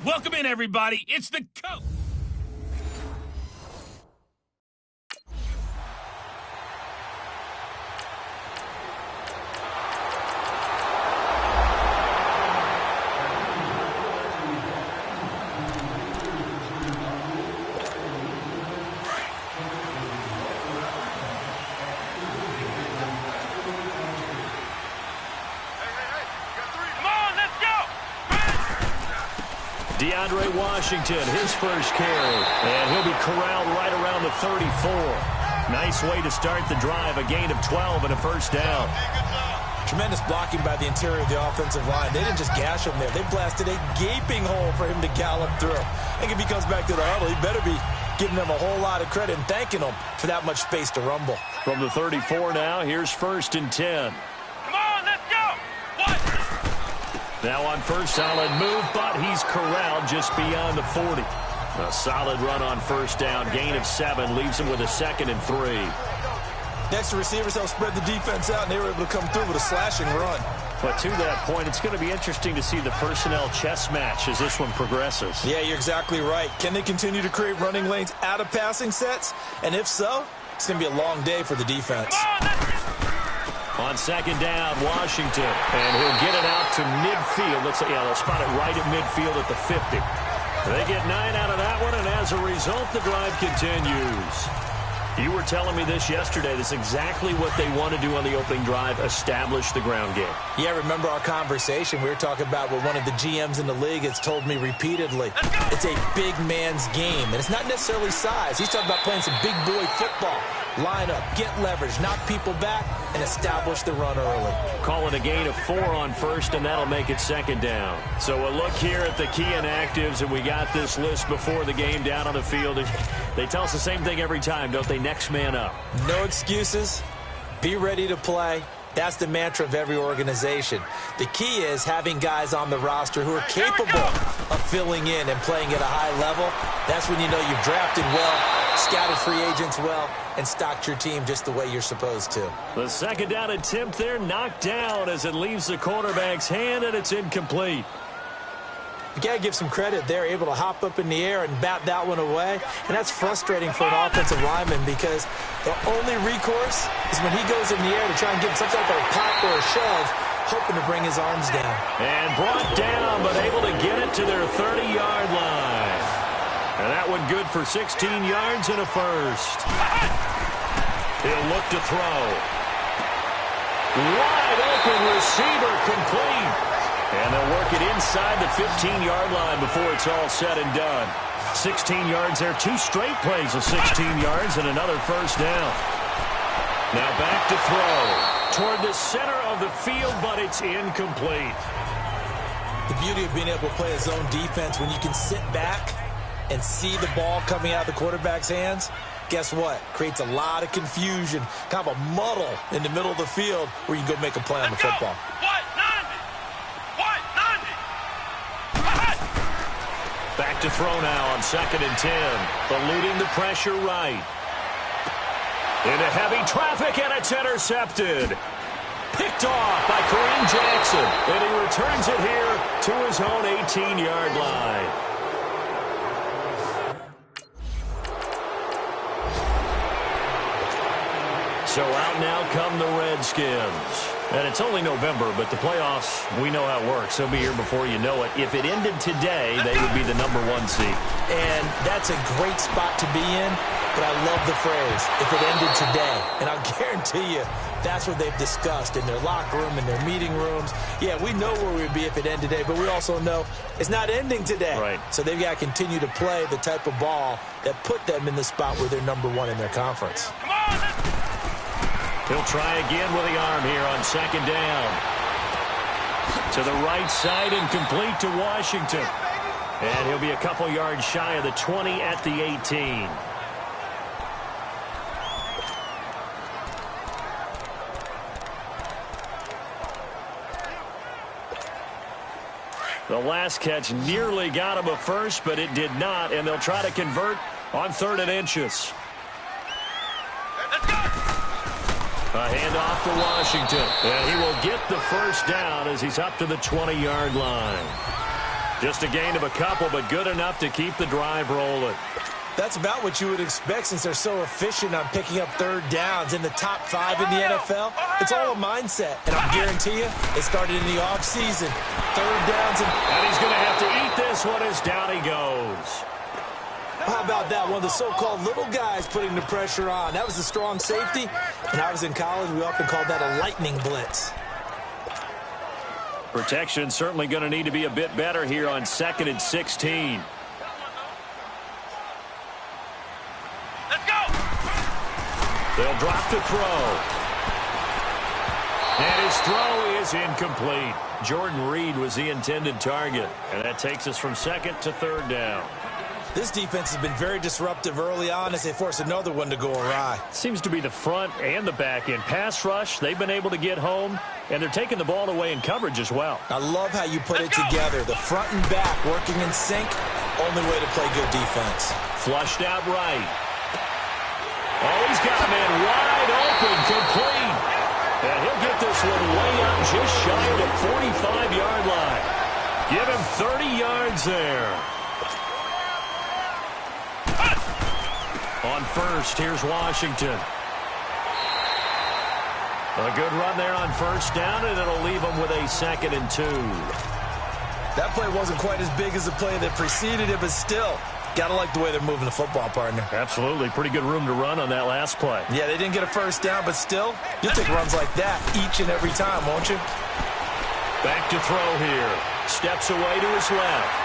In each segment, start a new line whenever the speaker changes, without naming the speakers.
Welcome in, everybody. It's the coach.
DeAndre Washington, his first carry, and he'll be corralled right around the 34. Nice way to start the drive, a gain of 12 and a first down.
Tremendous blocking by the interior of the offensive line. They didn't just gash him there. They blasted a gaping hole for him to gallop through. I think if he comes back to the huddle, he better be giving them a whole lot of credit and thanking them for that much space to rumble.
From the 34 now, here's 1st and 10.
Come on, let's go. What?
Now on first solid move, but he's corralled just beyond the 40. A solid run on first down, gain of 7, leaves him with a 2nd and 3.
Next to receivers, they'll spread the defense out, and they were able to come through with a slashing run.
But to that point, it's going to be interesting to see the personnel chess match as this one progresses.
Yeah, you're exactly right. Can they continue to create running lanes out of passing sets? And if so, it's going to be a long day for the defense.
On 2nd down, Washington, and he'll get it out to midfield. Let's say, yeah, they'll spot it right at midfield at the 50. They get 9 out of that one, and as a result, the drive continues. You were telling me this yesterday. This is exactly what they want to do on the opening drive, establish the ground game.
Yeah, remember our conversation. We were talking about what one of the GMs in the league has told me repeatedly. It's a big man's game, and it's not necessarily size. He's talking about playing some big boy football. Line up, get leverage, knock people back, and establish the run early.
Call it a gain of 4 on first, and that'll make it 2nd down. So a look here at the key inactives, and we got this list before the game down on the field. They tell us the same thing every time, don't they? Next man up.
No excuses. Be ready to play. That's the mantra of every organization. The key is having guys on the roster who are capable of filling in and playing at a high level. That's when you know you've drafted well, scouted free agents well, and stocked your team just the way you're supposed to.
The 2nd down attempt there knocked down as it leaves the quarterback's hand, and it's incomplete.
You got to give some credit. They're able to hop up in the air and bat that one away. And that's frustrating for an offensive lineman because the only recourse is when he goes in the air to try and get some type of a pop or a shove, hoping to bring his arms down.
And brought down, but able to get it to their 30-yard line. And that one good for 16 yards and a first. He'll look to throw. Wide open receiver complete. And they'll work it inside the 15-yard line before it's all said and done. 16 yards there, 2 straight plays of 16 yards and another first down. Now back to throw. Toward the center of the field, but it's incomplete.
The beauty of being able to play a zone defense when you can sit back and see the ball coming out of the quarterback's hands, guess what? Creates a lot of confusion, kind of a muddle in the middle of the field where you can go make a play on the football.
Back to throw now on 2nd and 10. Eluding the pressure right. Into heavy traffic, and it's intercepted. Picked off by Kareem Jackson. And he returns it here to his own 18-yard line. So out now come the Redskins. And it's only November, but the playoffs, we know how it works. They'll be here before you know it. If it ended today, they would be the #1 seed.
And that's a great spot to be in, but I love the phrase, if it ended today. And I'll guarantee you, that's what they've discussed in their locker room, in their meeting rooms. Yeah, we know where we'd be if it ended today, but we also know it's not ending today.
Right.
So they've got to continue to play the type of ball that put them in the spot where they're #1 in their conference.
Come on,
He'll try again with the arm here on 2nd down. To the right side and complete to Washington. And he'll be a couple yards shy of the 20 at the 18. The last catch nearly got him a first, but it did not, and they'll try to convert on 3rd and inches. A handoff to Washington, and he will get the first down as he's up to the 20-yard line. Just a gain of a couple, but good enough to keep the drive rolling.
That's about what you would expect since they're so efficient on picking up third downs in the top 5 in the NFL. It's all a mindset, and I guarantee you it started in the offseason. Third downs.
And he's going to have to eat this one as down he goes.
How about that? One of the so-called little guys putting the pressure on. That was a strong safety. When I was in college, we often called that a lightning blitz.
Protection certainly going to need to be a bit better here on 2nd and 16.
Let's go!
They'll drop to throw. And his throw is incomplete. Jordan Reed was the intended target. And that takes us from 2nd to 3rd down.
This defense has been very disruptive early on as they force another one to go awry.
Seems to be the front and the back end. Pass rush, they've been able to get home, and they're taking the ball away in coverage as well.
I love how you put it together. The front and back working in sync. Only way to play good defense.
Flushed out right. Oh, he's got a man wide open, complete. And he'll get this one way up just shy of the 45-yard line. Give him 30 yards there. On first, here's Washington. A good run there on first down, and it'll leave them with a 2nd and 2.
That play wasn't quite as big as the play that preceded it, but still, got to like the way they're moving the football, partner.
Absolutely. Pretty good room to run on that last play.
Yeah, they didn't get a first down, but still, you'll take runs like that each and every time, won't you?
Back to throw here. Steps away to his left.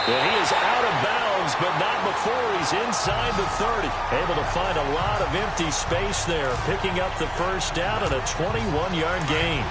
And he is out of bounds, but not before he's inside the 30. Able to find a lot of empty space there, picking up the first down and a 21-yard gain.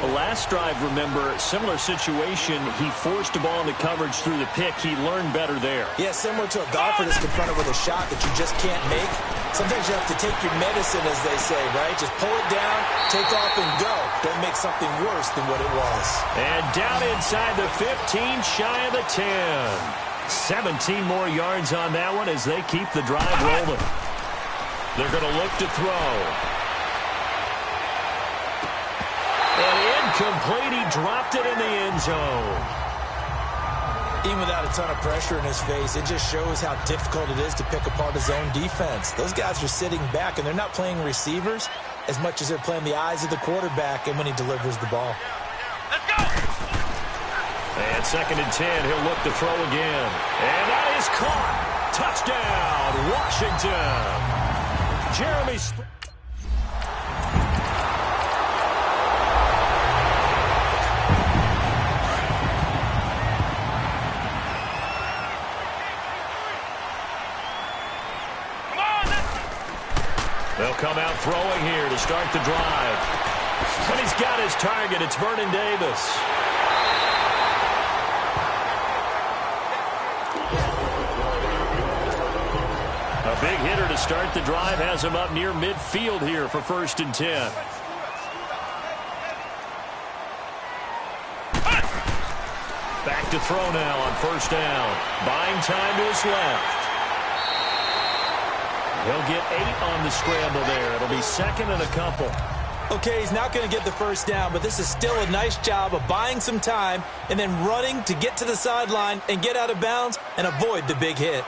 The last drive, remember, similar situation. He forced the ball into coverage through the pick. He learned better there.
Yeah, similar to a golfer that's confronted with a shot that you just can't make. Sometimes you have to take your medicine, as they say, right? Just pull it down, take off, and go. Don't make something worse than what it was.
And down inside the 15, shy of the 10. 17 more yards on that one as they keep the drive rolling. They're going to look to throw. And incomplete. He dropped it in the end zone.
Even without a ton of pressure in his face, it just shows how difficult it is to pick apart his own defense. Those guys are sitting back, and they're not playing receivers as much as they're playing the eyes of the quarterback and when he delivers the ball.
Let's go!
And 2nd and 10, he'll look to throw again. And that is caught. Touchdown, Washington. Jeremy They'll come out throwing here to start the drive. And he's got his target. It's Vernon Davis. A big hitter to start the drive has him up near midfield here for 1st and 10. Back to throw now on 1st down. Buying time to his left. He'll get 8 on the scramble there. It'll be 2nd and a couple.
Okay, he's not going to get the first down, but this is still a nice job of buying some time and then running to get to the sideline and get out of bounds and avoid the big hit.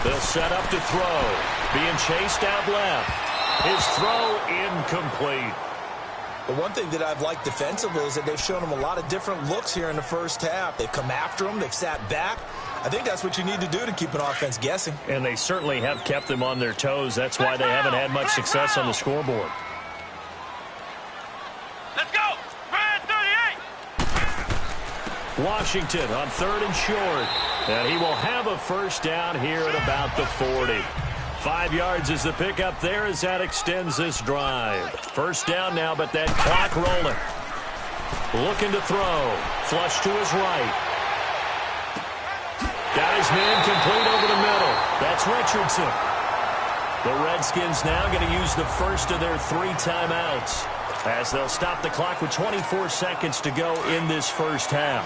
They'll set up to throw. Being chased out left. His throw incomplete.
The one thing that I've liked defensively is that they've shown him a lot of different looks here in the first half. They've come after him. They've sat back. I think that's what you need to do to keep an offense guessing.
And they certainly have kept them on their toes. That's why they haven't had much success on the scoreboard.
Let's go! Red 38!
Washington on 3rd and short. And he will have a first down here at about the 40. 5 yards is the pickup there as that extends this drive. First down now, but that clock rolling. Looking to throw. Flush to his right. Got his man complete over the middle. That's Richardson. The Redskins now going to use the first of their 3 timeouts as they'll stop the clock with 24 seconds to go in this first half.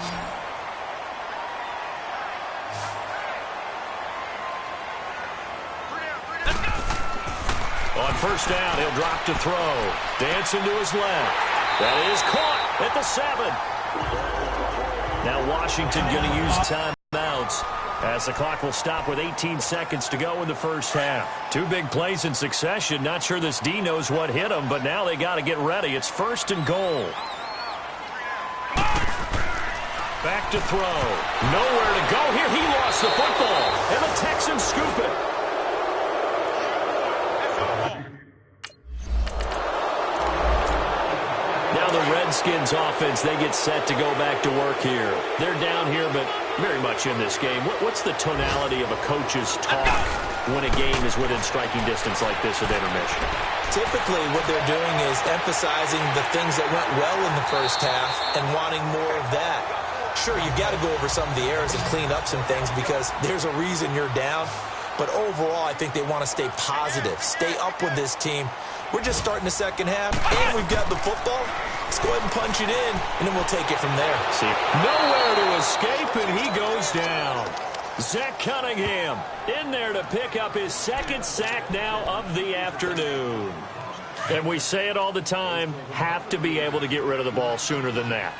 On first down, he'll drop to throw. Dancing to his left. That is caught. at the 7. Now Washington going to use timeouts as the clock will stop with 18 seconds to go in the first half. 2 big plays in succession. Not sure this D knows what hit him, but now they got to get ready. It's 1st and goal. Back to throw. Nowhere to go here. He lost the football, and the Texans scoop it. Now the Redskins offense, they get set to go back to work here. They're down here, but very much in this game. What's the tonality of a coach's talk when a game is within striking distance like this at intermission?
Typically, what they're doing is emphasizing the things that went well in the first half and wanting more of that. Sure, you've got to go over some of the errors and clean up some things because there's a reason you're down. But overall, I think they want to stay positive, stay up with this team. We're just starting the second half, and we've got the football. Let's go ahead and punch it in, and then we'll take it from there.
See, nowhere to escape, and he goes down. Zach Cunningham in there to pick up his 2nd sack now of the afternoon. And we say it all the time, have to be able to get rid of the ball sooner than that.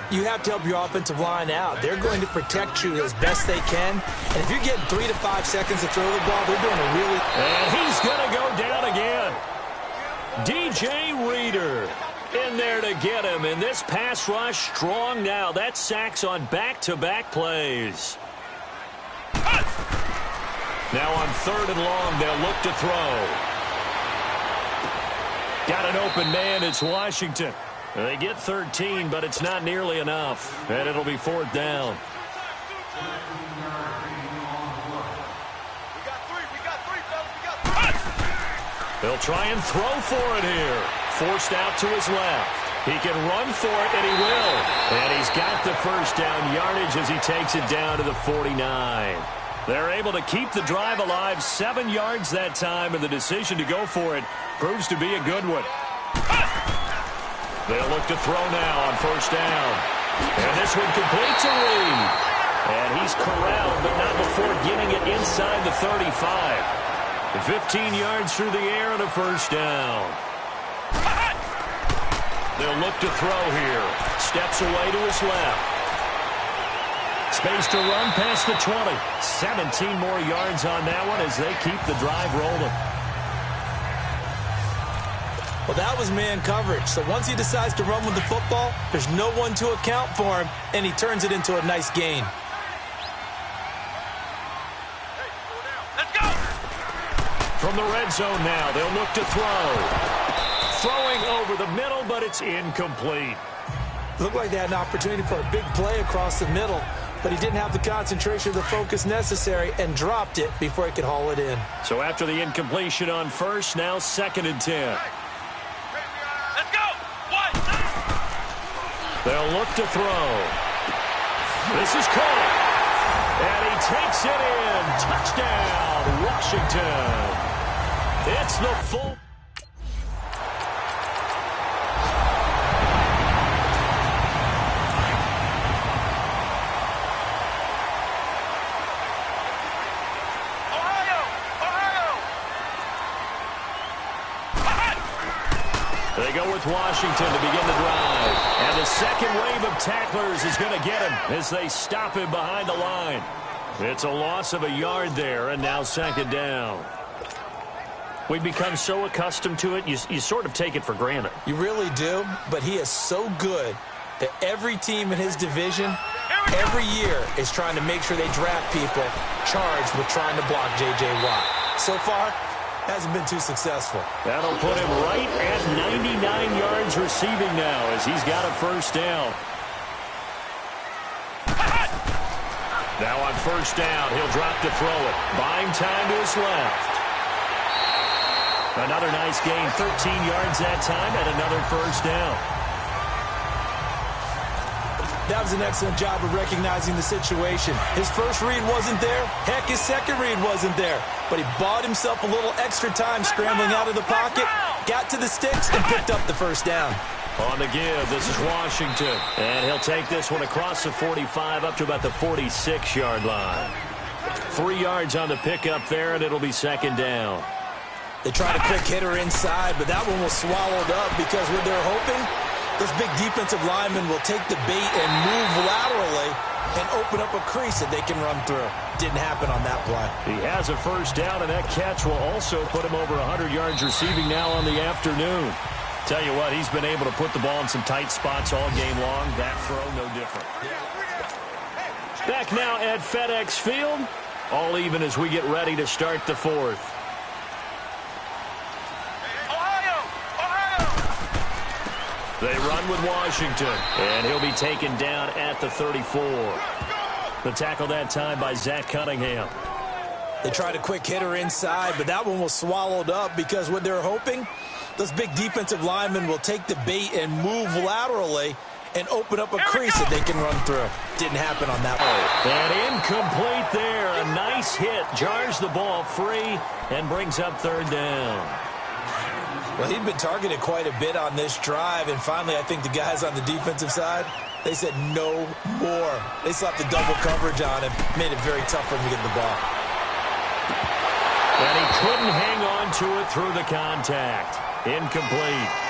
You have to help your offensive line out. They're going to protect you as best they can. And if you're getting 3 to 5 seconds to throw the ball, they're doing a really...
And he's going to go down again. DJ Reader in there to get him. And this pass rush strong now. That's sacks on back-to-back plays. Now on 3rd and long, they'll look to throw. Got an open man. It's Washington. They get 13, but it's not nearly enough. And it'll be 4th down. They'll try and throw for it here. Forced out to his left. He can run for it, and he will. And he's got the 1st down yardage as he takes it down to the 49. They're able to keep the drive alive, 7 yards that time, and the decision to go for it proves to be a good one. They'll look to throw now on 1st down. And this one complete to Reed. And he's corralled, but not before getting it inside the 35. 15 yards through the air and a 1st down. They'll look to throw here. Steps away to his left. Space to run past the 20. 17 more yards on that one as they keep the drive rolling.
Well, that was man coverage. So once he decides to run with the football, there's no one to account for him, and he turns it into a nice gain.
Let's go!
From the red zone now, they'll look to throw. Throwing over the middle, but it's incomplete.
Looked like they had an opportunity for a big play across the middle, but he didn't have the concentration or the focus necessary and dropped it before he could haul it in.
So after the incompletion on 1st, now 2nd and 10.
Let's go! One!
They'll look to throw. This is caught. And he takes it in. Touchdown, Washington. It's the full... They go with Washington to begin the drive. And the second wave of tacklers is going to get him as they stop him behind the line. It's a loss of a yard there, and now 2nd down. We've become so accustomed to it, you sort of take it for granted.
You really do, but he is so good that every team in his division, every year, is trying to make sure they draft people charged with trying to block J.J. Watt. So far, hasn't been too successful.
That'll put him right at 99 yards receiving now as he's got a 1st down. Now on 1st down, he'll drop to throw it. Buying time to his left. Another nice gain, 13 yards that time, and another 1st down.
That was an excellent job of recognizing the situation. His first read wasn't there. Heck, his second read wasn't there. But he bought himself a little extra time scrambling out of the pocket, got to the sticks, and picked up the 1st down.
On the give, this is Washington. And he'll take this one across the 45 up to about the 46-yard line. 3 yards on the pickup there, and it'll be 2nd down.
They tried a quick hitter inside, but that one was swallowed up because what they're hoping, Those big defensive linemen will take the bait and move laterally and open up a crease that they can run through. Didn't happen on that play.
He has a first down, and that catch will also put him over 100 yards receiving now on the afternoon. Tell you what, he's been able to put the ball in some tight spots all game long. That throw, no different. Back now at FedEx Field. All even as we get ready to start the fourth. They run with Washington, and he'll be taken down at the 34. The tackle that time by Zach Cunningham.
They tried a quick hitter inside, but that one was swallowed up because what they're hoping, those big defensive linemen will take the bait and move laterally and open up a crease that they can run through. Didn't happen on that one.
And incomplete there. A nice hit. Jars the ball free and brings up third down.
Well, he'd been targeted quite a bit on this drive, and finally I think the guys on the defensive side, they said no more. They slapped the double coverage on him, made it very tough for him to get the ball.
And he couldn't hang on to it through the contact. Incomplete.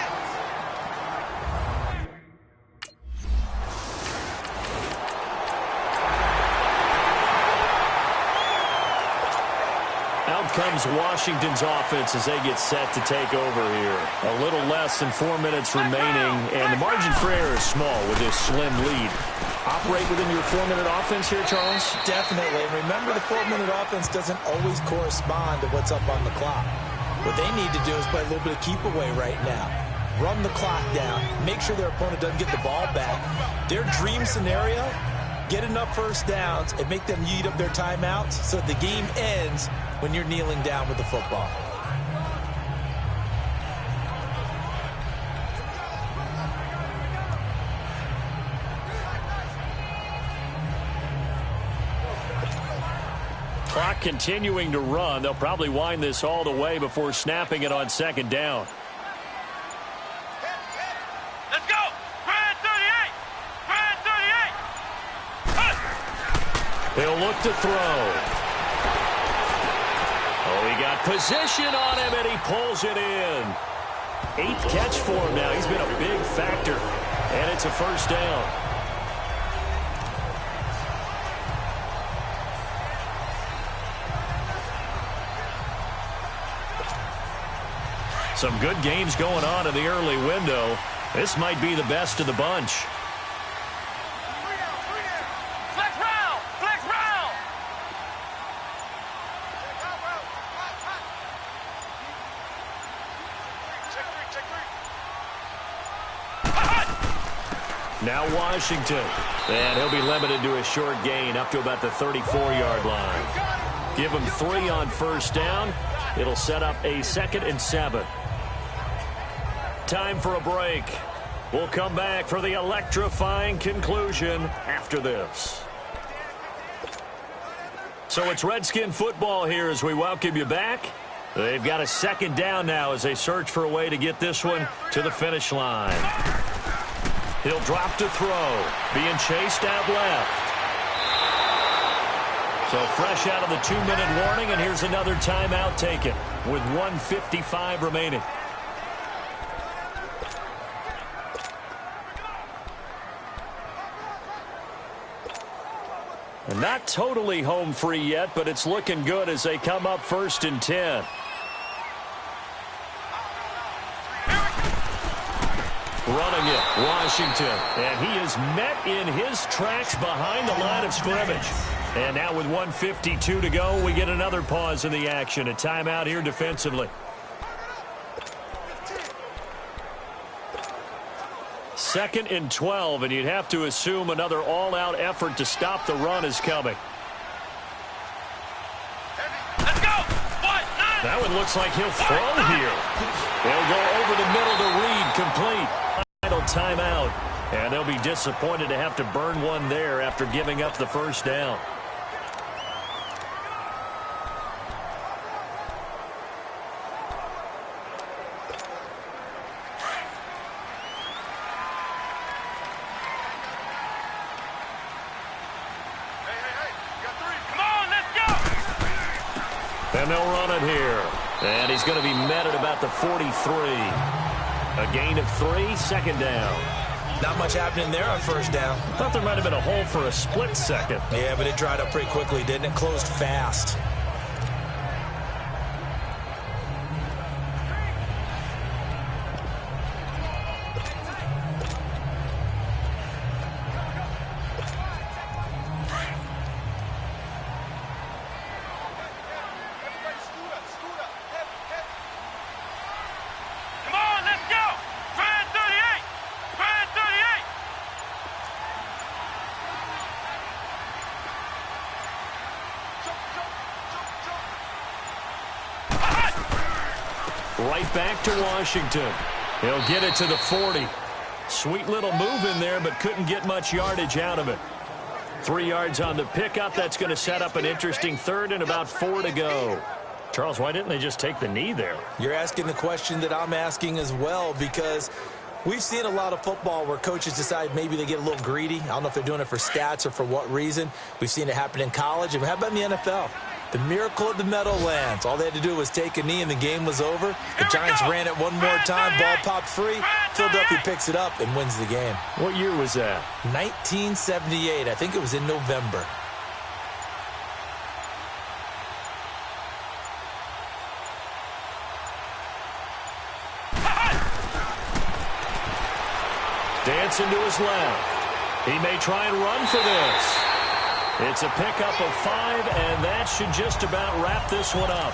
Comes Washington's offense as they get set to take over here. A little less than 4 minutes remaining, and the margin for error is small with this slim lead. Operate within your 4-minute offense here, Charles?
Definitely. And remember, the 4-minute offense doesn't always correspond to what's up on the clock. What they need to do is play a little bit of keep away right now. Run the clock down. Make sure their opponent doesn't get the ball back. Their dream scenario, get enough first downs and make them eat up their timeouts so the game ends when you're kneeling down with the football.
Clock continuing to run. They'll probably wind this all the way before snapping it on second down.
Let's go! Grand 38! Grand 38!
He'll look to throw. Oh, he got position on him, and he pulls it in. 8th catch for him now. He's been a big factor, and it's a first down. Some good games going on in the early window. This might be the best of the bunch. Now Washington, and he'll be limited to a short gain up to about the 34-yard line. Give him 3 on first down. It'll set up a 2nd and 7. Time for a break. We'll come back for the electrifying conclusion after this. So it's Redskin football here as we welcome you back. They've got a 2nd down now as they search for a way to get this one to the finish line. He'll drop to throw, being chased out left. So fresh out of the 2-minute warning, and here's another timeout taken with 1:55 remaining. And not totally home free yet, but it's looking good as they come up 1st and 10. Running it, Washington, and he is met in his tracks behind the line of scrimmage. And now with 1:52 to go, we get another pause in the action. A timeout here defensively. 2nd and 12, and you'd have to assume another all-out effort to stop the run is coming.
Let's go!
That one looks like he'll throw here. They'll go over the middle to Reed, complete. Final timeout, and they'll be disappointed to have to burn one there after giving up the first down. And they'll run it here. And he's going to be met at about the 43. A gain of 3, second down.
Not much happening there on first down.
Thought there might have been a hole for a split second.
Yeah, but it dried up pretty quickly, didn't it? Closed fast.
Come on, let's go. Try it 38. Try it 38.
Right back to Washington. He'll get it to the 40. Sweet little move in there, but couldn't get much yardage out of it. 3 yards on the pickup. That's going to set up an interesting third and about 4 to go. Charles, why didn't they just take the knee there?
You're asking the question that I'm asking as well, because we've seen a lot of football where coaches decide maybe they get a little greedy. I don't know if they're doing it for stats or for what reason. We've seen it happen in college. And how about in the NFL? The miracle of the Meadowlands. All they had to do was take a knee and the game was over. The Giants ran it one more time. Ball popped free. Philadelphia picks it up and wins the game.
What year was that?
1978. I think it was in November.
Dancing to his left. He may try and run for this. It's a pickup of 5, and that should just about wrap this one up.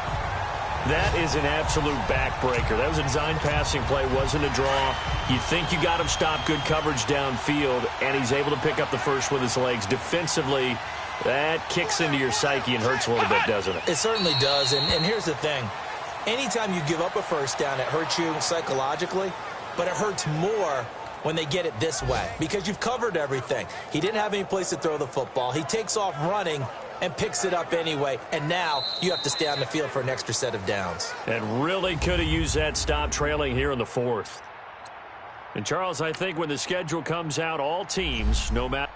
That is an absolute backbreaker. That was a design passing play, wasn't a draw. You think you got him stopped, good coverage downfield, and he's able to pick up the first with his legs. Defensively, that kicks into your psyche and hurts a little bit, doesn't it?
It certainly does, and here's the thing. Anytime you give up a first down, it hurts you psychologically, but it hurts more when they get it this way, because you've covered everything. He didn't have any place to throw the football. He takes off running and picks it up anyway, and now you have to stay on the field for an extra set of downs.
And really could have used that stop trailing here in the 4th. And, Charles, I think when the schedule comes out, all teams, no matter